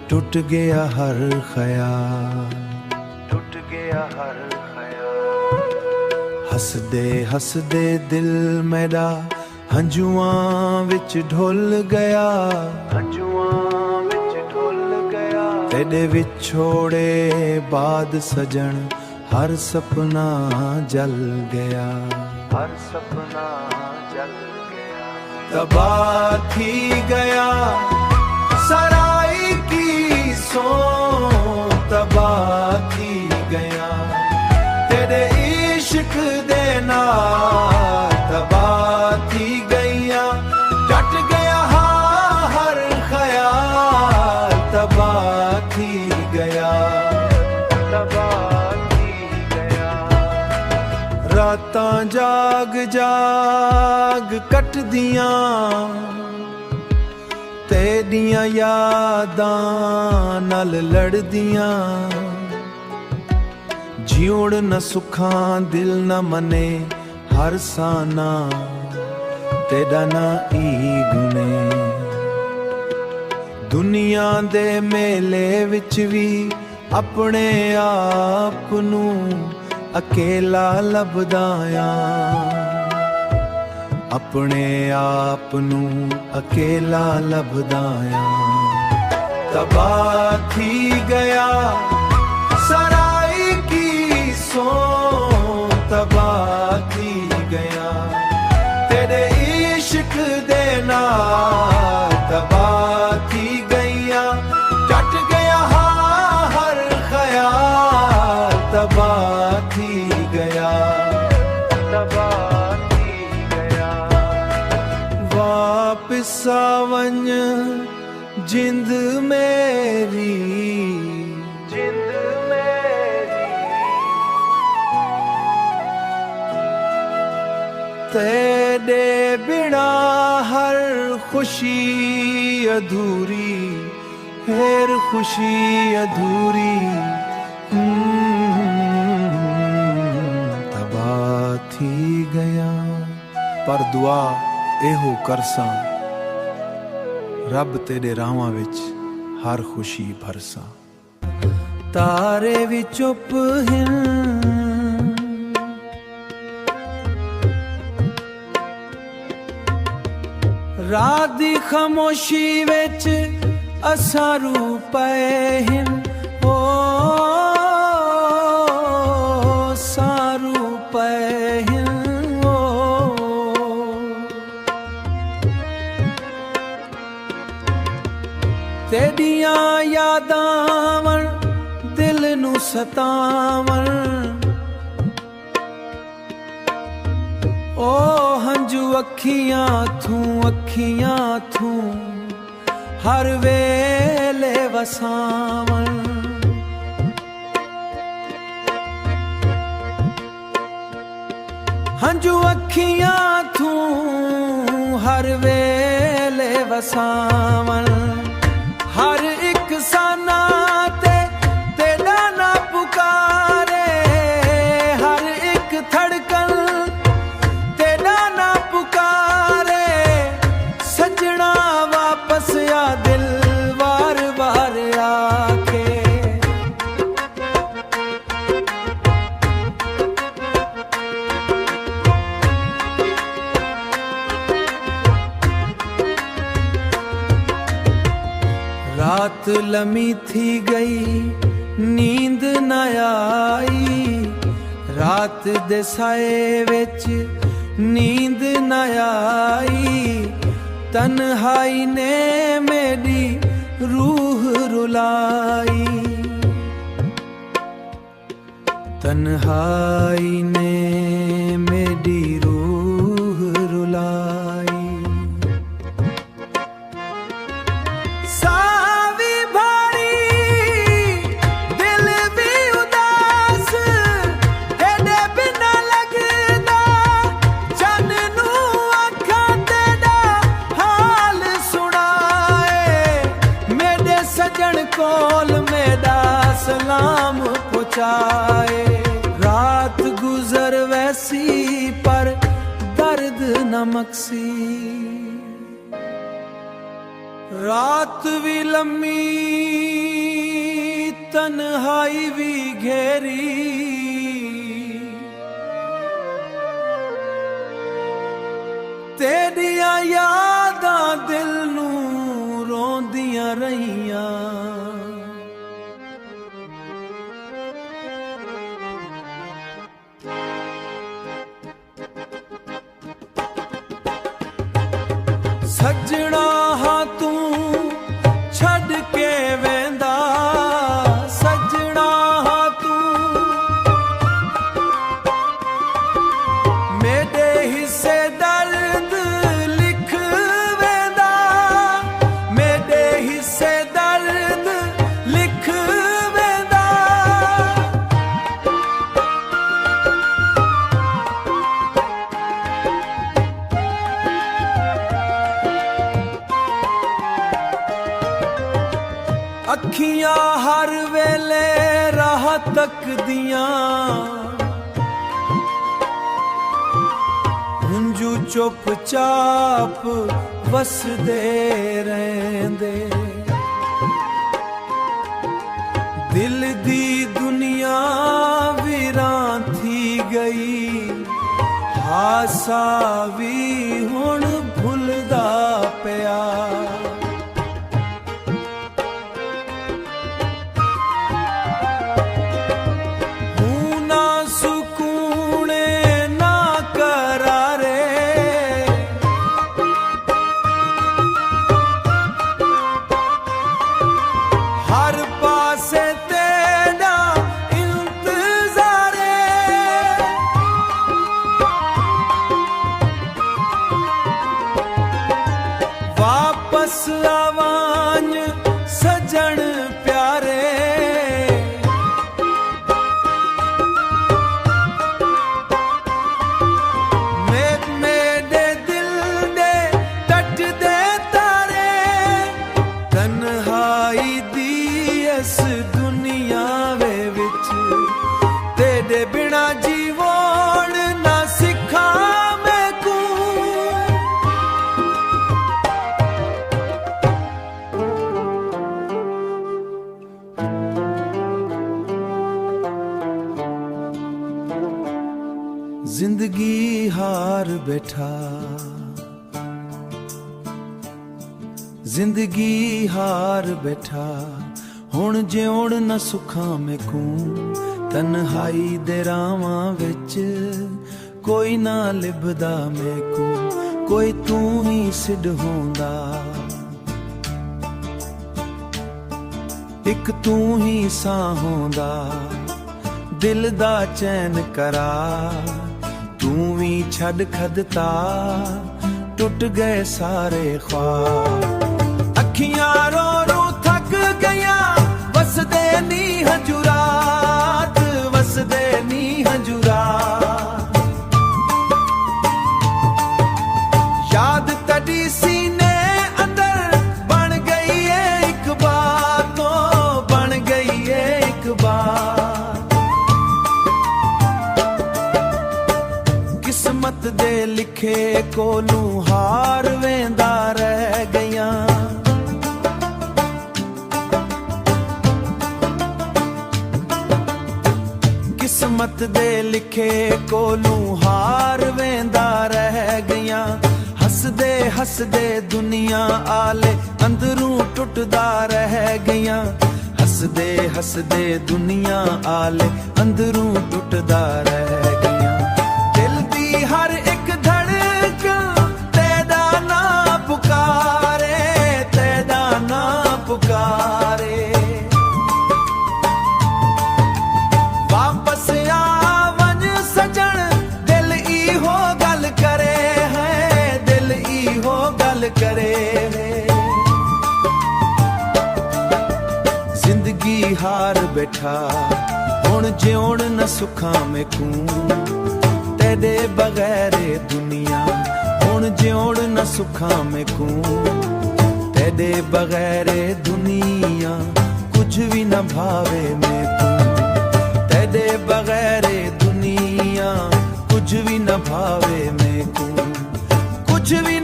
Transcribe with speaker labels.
Speaker 1: टूट गया हर ख्याल, टूट गया हर ख्याल। हसदे हसदे दिल मेरा हंजुआं विच ढुल गया, हंजुआं विच ढुल गया। तेरे विछोड़े बाद सजन हर सपना जल गया, हर सपना जल गया। तबाह थी गया सराय की सो, तबाह थी गया तेरे इश्क दे नाल, तबाह थी गईया टट गया हर ख्याल, तबाह थी गया, तबाह थी गया। रातां जाग जाग कटदियां तेरियां यादां नाल लड़दियां, जिउण न सुखां दिल न मने हर साना तेरा ना ई गुने। दुनिया दे मेले विच भी अपने आप नूं अकेला लभदा आं, अपने आप नूं अकेला लभदा आं। तबाह थी गया सराय की सो, तबाह थी गया तेरे इश्क दे नाल, तबाह थी गईया टट गया हर ख्याल, तबाह थी गया, तबाह थी गया। वापिस आवंज जिंद मेरी, जिंद मेरी तेरे बिना हर खुशी अधूरी, हेर खुशी अधूरी। तबाह थी गया पर दुआ एहो करसां, रब तेरे रावां विच हर खुशी भरसां। तारे भी चुप हैं रात दी खामोशी विच असां रू पए हैं, ओ सारू पए हैं, ओ तेरियां यादां दिल नू सतावन, ओ हंजू अखियां थू हर वेले वसावन। हंजू अखियां थू हर वेले वसावन, हर एक साना ते तेरा ना पुकारे, हर एक धड़कन तेरा ना पुकारे। सजना वापस आ दिल बार बार आके, रात लमी थी गई नींद न आई, रात दे साए विच नींद न आई। तन्हाई ने मेरी रूह रुलाई, तन्हाई ने मेरी रूह रुलाई। कोल मेरा सलाम पहुँचाए, रात गुजर वैसी पर दर्द नमकसी। रात भी लम्मी ਤਨਹਾਈ ਵੀ ਘੇਰੀ ਤੇਰੀਆਂ ਯਾਦਾਂ ਦਿਲ ਨੂੰ ਰੋਂਦੀਆਂ ਰਹੀਆਂ ਸੱਜਣਾ ਹਾਂ ਤੂੰ ਛੱਡ ਕੇ ਵੇਂਦਾ ਸੱਜਣਾ ਹਾਂ ਤੂੰ ਮੇਰੇ ਹਿੱਸੇ ਦਰਦ ਲਿਖ ਵੇਂਦਾ ਮੇਰੇ ਹਿੱਸੇ ਦਰਦ ਲਿਖ ਵੇਂਦਾ ਅੱਖੀਆਂ ਹਰ ਵੇਲੇ ਰਾਹ ਤੱਕਦੀਆਂ ਹੰਝੂ ਚੁੱਪ ਚਾਪ ਵਸਦੇ ਰਹਿੰਦੇ ਦਿਲ ਦੀ ਦੁਨੀਆ ਵੀਰਾਂ ਥੀ ਗਈ ਹਾਸਾ ਵੀ ਹੁਣ ਭੁੱਲਦਾ ਪਿਆ ਵਾਪਸ ਆਵਾਂਜ ਸਜਣ ਪਿਆਰੇ ਮੇਰੇ ਦਿਲ ਦੇ ਟੱਟਦੇ ਤਾਰੇ ਤਨਹਾਈ ਦੀ ਇਸ ਦੁਨੀਆ ਵੇ ਵਿੱਚ ਤੇਰੇ ਬਿਨਾ ਜੀਵਨ ਨਾ ਸਿੱਖਾਂ ਜ਼ਿੰਦਗੀ ਹਾਰ ਬੈਠਾ ਜ਼ਿੰਦਗੀ ਹਾਰ ਬੈਠਾ ਹੁਣ ਜਿਉਣ ਨਾ ਸੁੱਖਾਂ ਮੈਕੂ ਤਨਹਾਈ ਦੇ ਰਾਵਾਂ ਵਿੱਚ ਕੋਈ ਨਾ ਲਿਭਦਾ ਮੈਕੂ ਕੋਈ ਤੂੰ ਹੀ ਸਿੱਧ ਹੁੰਦਾ ਇੱਕ ਤੂੰ ਹੀ ਸਾਹ ਹੁੰਦਾ ਦਿਲ ਦਾ ਚੈਨ ਕਰਾ ਤੂੰ ਵੀ ਛੱਡ ਖਦਤਾ ਟੁੱਟ ਗਏ ਸਾਰੇ ख्वाब ਅੱਖੀਆਂ ਰੋ ਰੋ ਥੱਕ ਗਈਆਂ ਵਸਦੇ ਨੀ ਹੰਝੂਰਾਤ ਵਸਦੇ ਨੀ ਹੰਝੂਰਾਤ ਯਾਦ ਤੜੀ ਸੀਨੇ ਅੰਦਰ ਬਣ ਗਈ ਏ ਇੱਕ ਬਾਤੋਂ ਬਣ ਗਈ ਏ ਇੱਕ ਬਾਤ ਕਿਸਮਤ ਦੇ ਲਿਖੇ ਕੋਲੋਂ ਹਾਰ ਵੇਂਦਾ ਰਹਿ ਗਈਆਂ ਕਿਸਮਤ ਦੇ ਲਿਖੇ ਕੋਲੋਂ ਹਾਰ ਵੇਂਦਾ ਰਹਿ ਗਈਆਂ ਹੱਸਦੇ ਹੱਸਦੇ ਦੁਨੀਆ ਆਲੇ ਅੰਦਰੋਂ ਟੁੱਟਦਾ ਰਹਿ ਗਈਆਂ ਹੱਸਦੇ ਹੱਸਦੇ ਦੁਨੀਆ ਆਲੇ ਅੰਦਰੋਂ ਟੁੱਟਦਾ ਰਹਿ ਗਈਆਂ ਦਿਲ ਦੀ ਹਰ ਇੱਕ ਧੜਕਨ ਤੇਰਾ ਨਾਂ ਪੁਕਾਰੇ ਤੇਰਾ ਨਾਂ ਪੁਕਾਰੇ ਵਾਪਸ ਆਵਨ ਸਜਣ ਦਿਲ ਇਹੋ ਗੱਲ ਕਰੇ ਹੈ ਦਿਲ ਇਹੋ ਗੱਲ ਕਰੇ ਜ਼ਿੰਦਗੀ ਹਾਰ ਬੈਠਾ ਹੁਣ ਜਿਉਣ ਨਾ ਸੁੱਖਾਂ ਮੈਕੂ ਤੇਰੇ ਬਗੈਰੇ ਦੁਨੀਆ ਹੁਣ ਜਿਉਣ ਨਾ ਸੁੱਖਾਂ ਮੈਕੂ ਤੇਰੇ ਬਗੈਰੇ ਦੁਨੀਆ ਕੁਝ ਵੀ ਨਾ ਭਾਵੇ ਮੈਕੂ ਤੇਰੇ ਬਗੈਰੇ ਦੁਨੀਆ ਕੁਝ ਵੀ ਨਾ ਭਾਵੇ ਮੈਕੂ ਕੁਝ ਵੀ